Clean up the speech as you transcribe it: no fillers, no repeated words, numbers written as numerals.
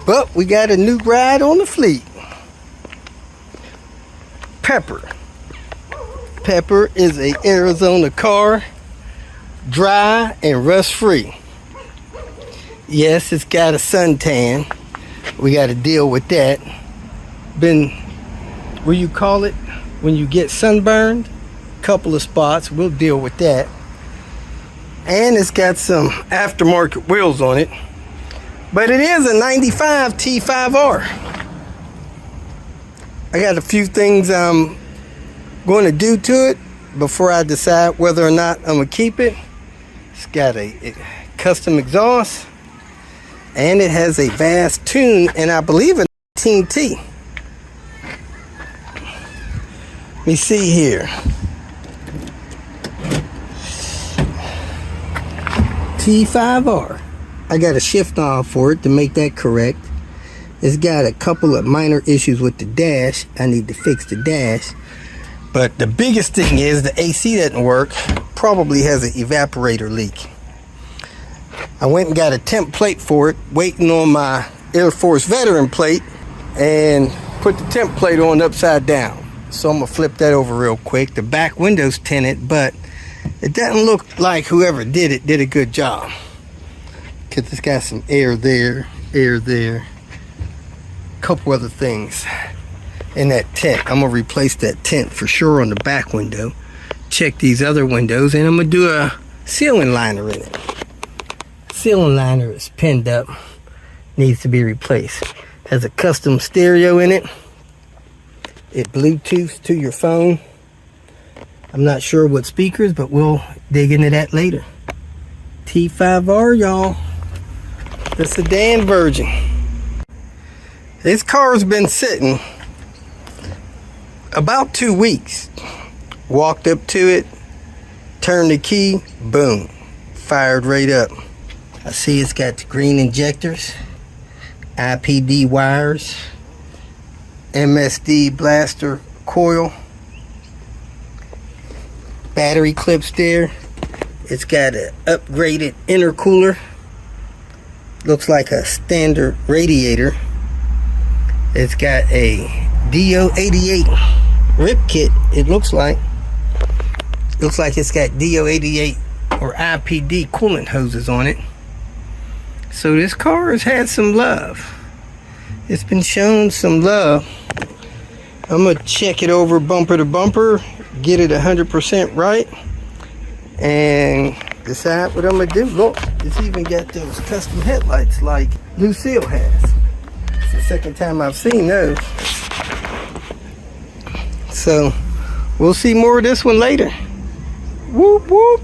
But we got a new ride on the fleet. Pepper. Pepper is a Arizona car, dry and rust free. Yes, it's got a suntan. We got to deal with that. What do you call it when you get sunburned? Couple of spots. We'll deal with that. And it's got some aftermarket wheels on it. But it is a 95 T-5R. I got a few things I'm going to do to it before I decide whether or not I'm going to keep it. It's got a custom exhaust. And it has a vast tune, and I believe a 19T. Let me see here. T-5R. I got a shift knob for it to make that correct. It's got a couple of minor issues with the dash. I need to fix the dash. But the biggest thing is the AC doesn't work. Probably has an evaporator leak. I went and got a temp plate for it, waiting on my Air Force veteran plate, and put the temp plate on upside down. So I'm gonna flip that over real quick. The back window's tinted, but it doesn't look like whoever did it did a good job, because it's got some air there, a couple other things in that tint. I'm gonna replace that tint for sure on the back window. Check these other windows, and I'm gonna do a ceiling liner in it. Ceiling liner is pinned up, needs to be replaced. Has a custom stereo in it. It Bluetooths to your phone. I'm not sure what speakers, but we'll dig into that later. T-5R, y'all. The sedan version. This car's been sitting about 2 weeks. Walked up to it, turned the key, boom, fired right up. I see it's got the green injectors, IPD wires, MSD blaster coil, battery clips there. It's got an upgraded intercooler. Looks like a standard radiator. It's got a DO88 rip kit, it looks like. Looks like it's got DO88 or IPD coolant hoses on it. So this car has had some love. It's been shown some love. I'm gonna check it over bumper to bumper, get it 100% right, and decide what I'm gonna do. Look, it's even got those custom headlights like Lucille has. It's the second time I've seen those. So we'll see more of this one later. Whoop whoop.